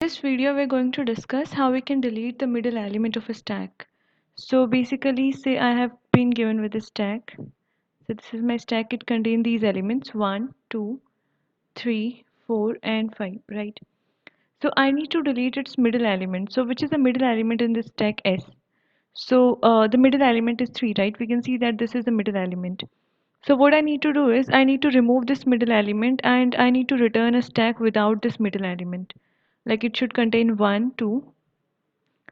This video we're going to discuss how we can delete the middle element of a stack. So basically say I have been given with a stack. So this is my stack. It contains these elements 1, 2, 3, 4 and 5, right? So I need to delete its middle element. So which is the middle element in this stack S? So the middle element is 3, right? We can see that this is the middle element. So what I need to do is I need to remove this middle element and I need to return a stack without this middle element. Like it should contain 1, 2,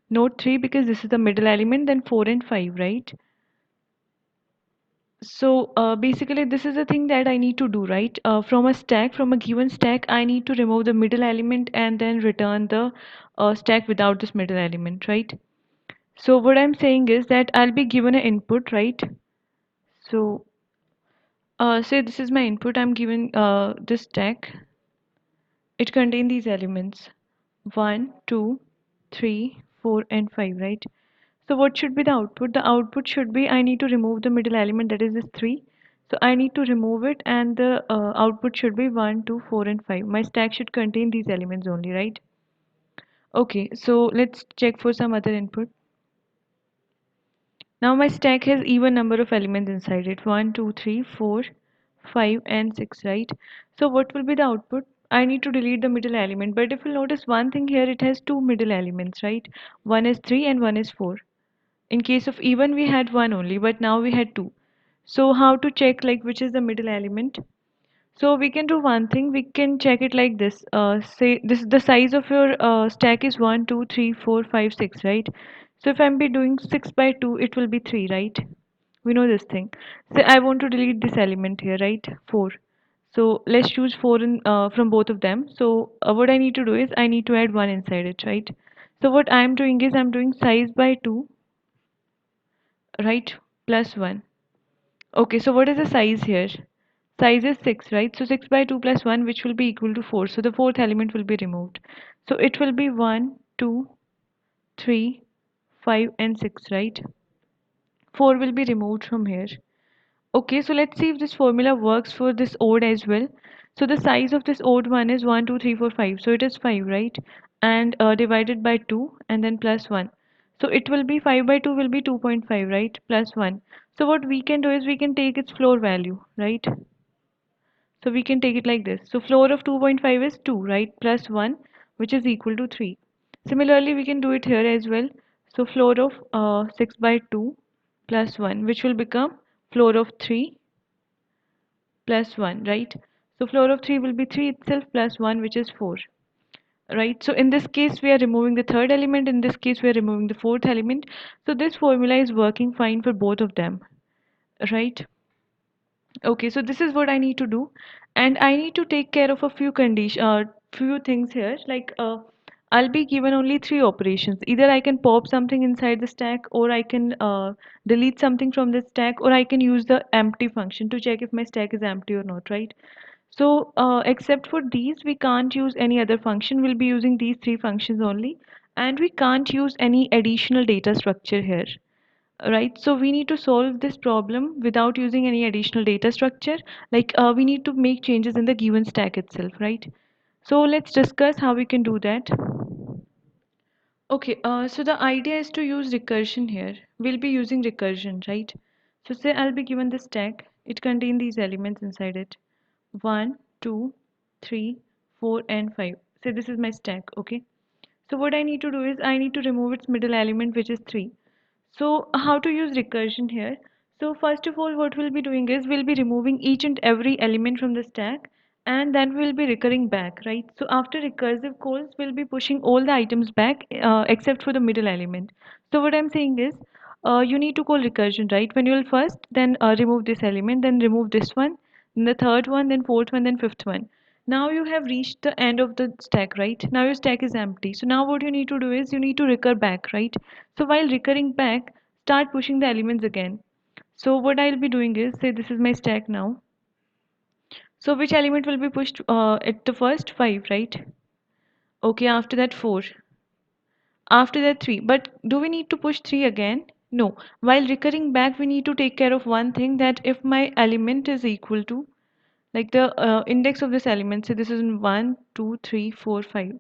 note 3 because this is the middle element, then 4 and 5, right? So basically this is the thing that I need to do, right? From a given stack, I need to remove the middle element and then return the stack without this middle element, right? So what I'm saying is that I'll be given an input, right? So say this is my input, I'm given this stack. It contains these elements 1, 2, 3, 4 and 5, right? So what should be the output? The output should be I need to remove the middle element, that is this 3. So I need to remove it and the output should be 1, 2, 4 and 5. My stack should contain these elements only, right? Okay, so let's check for some other input. Now my stack has even number of elements inside it 1, 2, 3, 4, 5 and 6, right? So what will be the output? I need to delete the middle element, but if you notice one thing here, it has two middle elements, right? One is 3 and one is 4. In case of even we had one only, but now we had two. So how to check like which is the middle element? So we can do one thing, we can check it like this. Say this the size of your stack is 1, 2, 3, 4, 5, 6, right? So if I'm be doing 6 by 2, it will be 3, right? We know this thing. Say I want to delete this element here, right? 4. So let's choose 4 from both of them. So what I need to do is I need to add 1 inside it, right? So what I'm doing is I'm doing size by 2, right? Plus 1. Okay, so what is the size here? Size is 6, right? So 6 by 2 plus 1, which will be equal to 4. So the fourth element will be removed. So it will be 1, 2, 3, 5 and 6, right? 4 will be removed from here. Okay, so let's see if this formula works for this odd as well. So the size of this odd one is 1, 2, 3, 4, 5. So it is 5, right? And divided by 2 and then plus 1. So it will be 5 by 2 will be 2.5, right? Plus 1. So what we can do is we can take its floor value, right? So we can take it like this. So floor of 2.5 is 2, right? Plus 1, which is equal to 3. Similarly, we can do it here as well. So floor of 6 by 2 plus 1, which will become floor of 3 plus 1, right? So floor of 3 will be 3 itself plus 1, which is 4, right? So in this case, we are removing the third element. In this case, we are removing the fourth element. So this formula is working fine for both of them, right? Okay, so this is what I need to do, and I need to take care of a few things here. Like I'll be given only three operations. Either I can pop something inside the stack, or I can delete something from the stack, or I can use the empty function to check if my stack is empty or not, right? So except for these, we can't use any other function. We'll be using these three functions only, and we can't use any additional data structure here. Right, so we need to solve this problem without using any additional data structure. Like we need to make changes in the given stack itself, right? So let's discuss how we can do that. Okay, so the idea is to use recursion here. We'll be using recursion, right? So say I'll be given the stack. It contains these elements inside it. 1, 2, 3, 4 and 5. So this is my stack, okay? So what I need to do is I need to remove its middle element, which is 3. So how to use recursion here? So first of all, what we'll be doing is we'll be removing each and every element from the stack, and then we'll be recurring back, right? So after recursive calls, we'll be pushing all the items back except for the middle element. So what I'm saying is you need to call recursion, right? When you'll first then remove this element, then remove this one, then the third one, then fourth one, then fifth one. Now you have reached the end of the stack, right? Now your stack is empty. So now what you need to do is you need to recur back, right? So while recurring back, start pushing the elements again. So what I'll be doing is, say this is my stack now. So which element will be pushed at the first? 5, right? Okay, after that 4. After that 3. But do we need to push 3 again? No. While recurring back, we need to take care of one thing, that if my element is equal to, like the index of this element, so this is 1, 2, 3, 4, 5,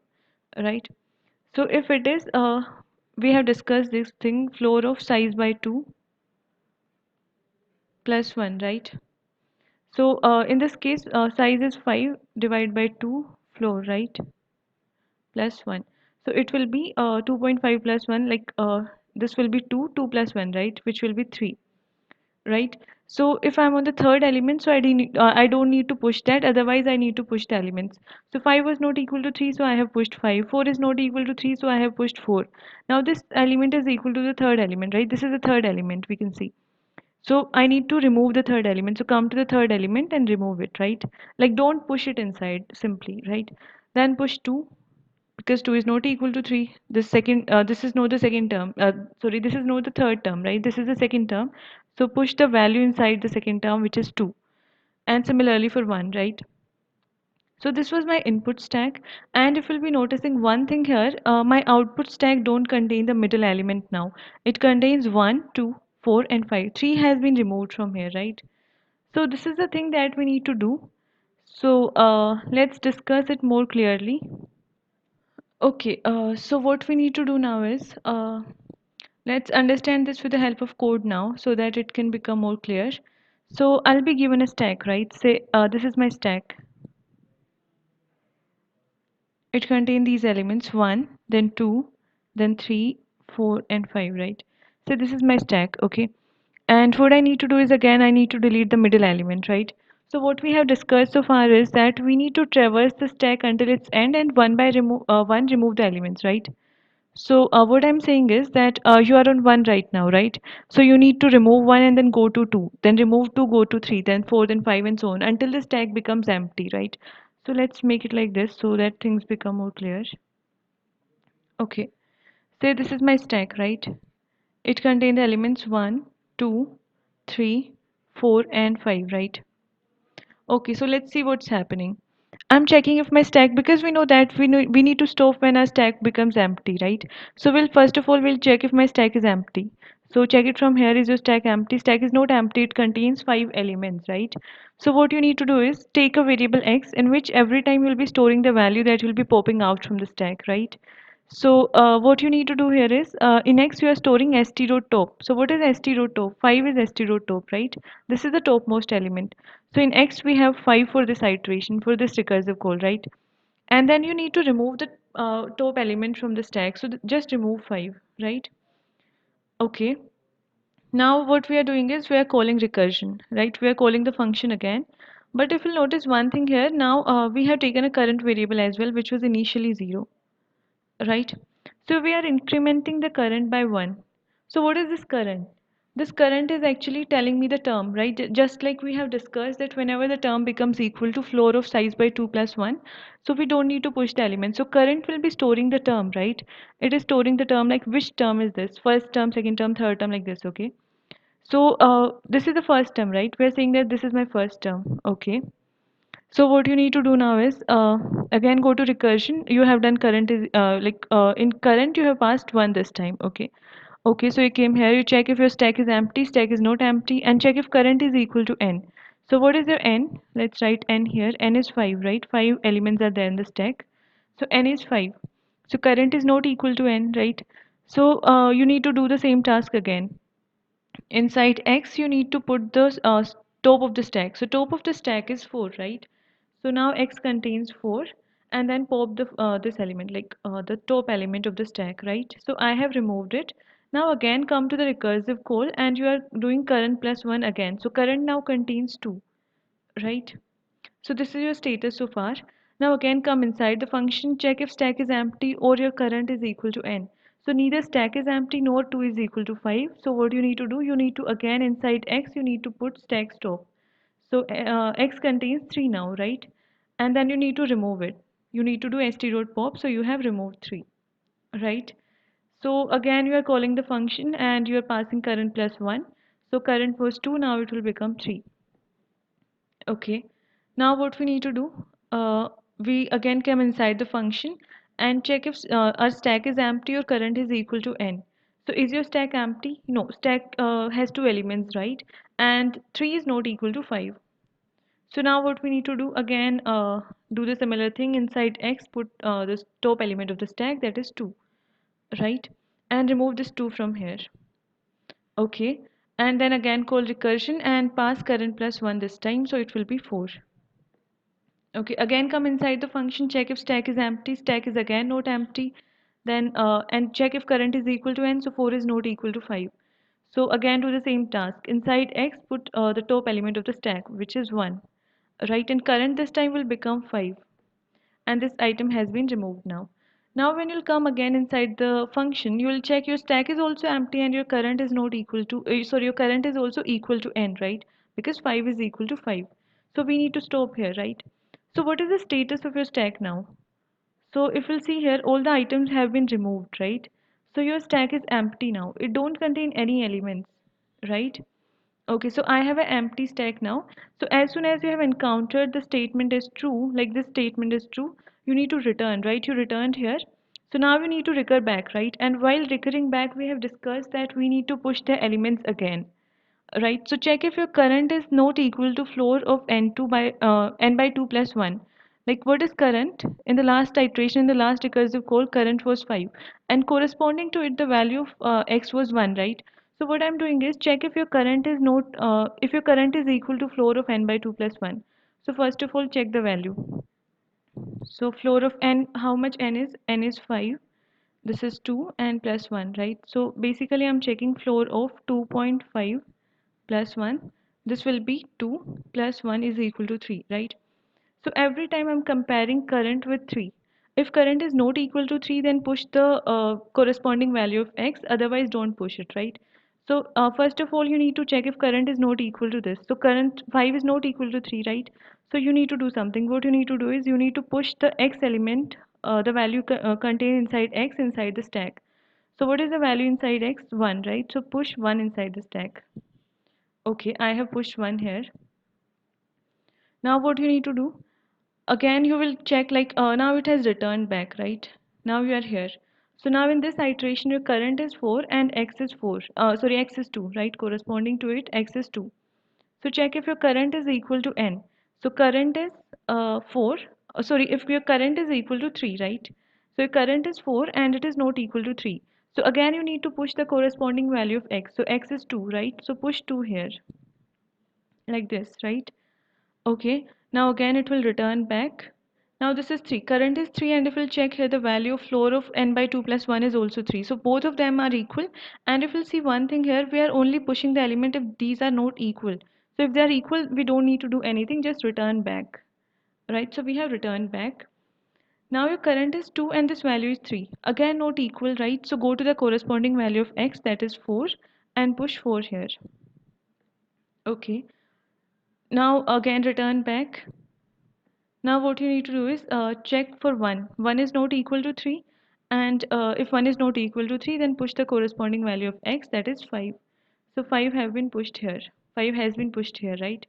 right? So if it is, we have discussed this thing, floor of size by 2 plus 1, right? So in this case, size is 5 divided by 2 floor, right? Plus 1. So it will be 2.5 plus 1, like this will be 2, 2 plus 1, right? Which will be 3, right? So if I'm on the third element, so I don't need to push that, otherwise I need to push the elements. So 5 was not equal to 3, so I have pushed 5. 4 is not equal to 3, so I have pushed 4. Now this element is equal to the third element, right? This is the third element, we can see. So I need to remove the third element. So come to the third element and remove it, right? Like don't push it inside simply, right? Then push 2 because 2 is not equal to 3. This is not the second term. Sorry, this is not the third term, right? This is the second term. So push the value inside the second term, which is 2. And similarly for 1, right? So this was my input stack. And if you'll be noticing one thing here, my output stack don't contain the middle element now. It contains 1, 2, 4, and 5. 3 has been removed from here, right? So this is the thing that we need to do. So let's discuss it more clearly. Okay, so what we need to do now is, let's understand this with the help of code now so that it can become more clear. So I'll be given a stack, right? Say this is my stack. It contains these elements 1, then 2, then 3, 4, and 5, right? So this is my stack, okay? And what I need to do is again, I need to delete the middle element, right? So what we have discussed so far is that we need to traverse the stack until its end and one remove the elements, right? So what I'm saying is that you are on 1 right now, right? So you need to remove 1 and then go to 2, then remove 2, go to 3, then 4, then 5, and so on until the stack becomes empty, right? So let's make it like this so that things become more clear. Okay, say this is my stack, right? It contains the elements 1, 2, 3, 4, and 5, right? Okay, so let's see what's happening. I'm checking if my stack, because we know that we need to stop when our stack becomes empty, right? So we'll first of all we'll check if my stack is empty. So check it from here. Is your stack empty? Stack is not empty. It contains 5 elements, right? So what you need to do is take a variable x in which every time you'll be storing the value that will be popping out from the stack, right? So what you need to do here is in x you are storing st dot top. So what is st dot top? 5 is st dot top, right? This is the topmost element. So in x we have 5 for this iteration, for this recursive call, right? And then you need to remove the top element from the stack. So just remove 5, right? Okay. Now what we are doing is we are calling recursion, right? We are calling the function again. But if you'll notice one thing here, now we have taken a current variable as well, which was initially 0, right? So we are incrementing the current by 1. So what is this current? This current is actually telling me the term, right? Just like we have discussed that whenever the term becomes equal to floor of size by 2 plus 1, so we don't need to push the element. So current will be storing the term, right? It is storing the term, like which term is this? First term, second term, third term, like this, okay? So this is the first term, right? We're saying that this is my first term, okay? So what you need to do now is again go to recursion. You have done current is in current you have passed 1 this time. Okay. Okay, so you came here, you check if your stack is empty, stack is not empty, and check if current is equal to n. So what is your n? Let's write n here. N is 5, right? 5 elements are there in the stack. So n is 5. So current is not equal to n, right? So you need to do the same task again. Inside x, you need to put the top of the stack. So top of the stack is 4, right? So now x contains 4 and then pop the this element like the top element of the stack, right? So I have removed it. Now again come to the recursive call and you are doing current plus 1 again. So current now contains 2, right? So this is your status so far. Now again come inside the function, check if stack is empty or your current is equal to n. So neither stack is empty nor 2 is equal to 5. So what you need to do, you need to again inside x, you need to put stack stop. So x contains 3 now, right? And then you need to remove it. You need to do st.pop, so you have removed 3, right? So again you are calling the function and you are passing current plus 1. So current was 2, now it will become 3. Okay, now what we need to do, we again come inside the function and check if our stack is empty or current is equal to n. So is your stack empty? No, stack has 2 elements, right? And 3 is not equal to 5. So now what we need to do again, do the similar thing inside x, put the top element of the stack, that is 2. right? And remove this 2 from here. Okay, and then again call recursion and pass current plus 1 this time, so it will be 4. Okay, again come inside the function, check if stack is empty, stack is again not empty, then and check if current is equal to n, so 4 is not equal to 5. So again do the same task. Inside x, put the top element of the stack, which is 1, right? And current this time will become 5. And this item has been removed now. Now when you'll come again inside the function, you will check your stack is also empty and your current is not equal to, sorry, your current is also equal to n, right? Because 5 is equal to 5. So we need to stop here, right? So what is the status of your stack now? So if you'll see here, all the items have been removed, right? So your stack is empty now. It don't contain any elements, right? Okay, so I have an empty stack now. So as soon as you have encountered the statement is true, like this statement is true, you need to return, right? You returned here. So now we need to recur back, right? And while recurring back, we have discussed that we need to push the elements again, right? So check if your current is not equal to floor of n by 2 plus 1. Like what is current? In the last iteration, in the last recursive call, current was 5. And corresponding to it, the value of x was 1, right? So what I'm doing is check if your current is not, if your current is equal to floor of n by 2 plus 1. So first of all, check the value. So floor of n, how much n is? N is 5. This is 2 and plus 1, right? So basically I'm checking floor of 2.5 plus 1. This will be 2 plus 1 is equal to 3, right? So every time I'm comparing current with 3. If current is not equal to 3, then push the corresponding value of x, otherwise don't push it, right? So first of all, you need to check if current is not equal to this. So current 5 is not equal to 3, right? So you need to do something. What you need to do is you need to push the x element, the value contained inside x inside the stack. So what is the value inside x? 1, right? So push 1 inside the stack. Okay, I have pushed 1 here. Now what you need to do? Again, you will check like now it has returned back, right? Now you are here. So now in this iteration, your current is 4 and x is 4. Sorry, x is 2, right? Corresponding to it, x is 2. So check if your current is equal to n. So current is 4. Sorry, if your current is equal to 3, right? So your current is 4 and it is not equal to 3. So again, you need to push the corresponding value of x. So x is 2, right? So push 2 here, like this, right? Okay, now again it will return back. Now this is 3. Current is 3 and if we'll check here the value of floor of n by 2 plus 1 is also 3. So both of them are equal. And if we'll see one thing here, we are only pushing the element if these are not equal. So if they are equal, we don't need to do anything, just return back. Right, so we have returned back. Now your current is 2 and this value is 3. Again not equal, right? So go to the corresponding value of x, that is 4, and push 4 here. Okay, now again return back. Now what you need to do is check for 1. 1 is not equal to 3 and if 1 is not equal to 3 then push the corresponding value of x, that is 5. So 5 have been pushed here. 5 has been pushed here, right?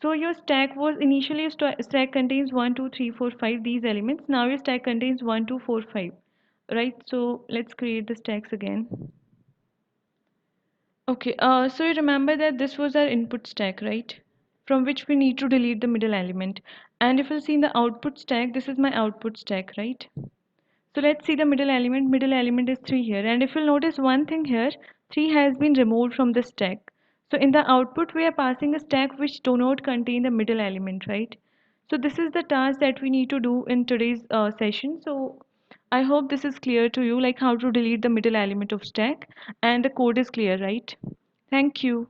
So your stack was initially a stack contains 1, 2, 3, 4, 5 these elements. Now your stack contains 1, 2, 4, 5. Right? So let's create the stacks again. Okay, so you remember that this was our input stack, right? From which we need to delete the middle element. And if you see in the output stack, this is my output stack, right? So let's see the middle element. Middle element is 3 here. And if you'll notice one thing here, 3 has been removed from the stack. So in the output, we are passing a stack which do not contain the middle element, right? So this is the task that we need to do in today's session. So I hope this is clear to you, like how to delete the middle element of stack. And the code is clear, right? Thank you.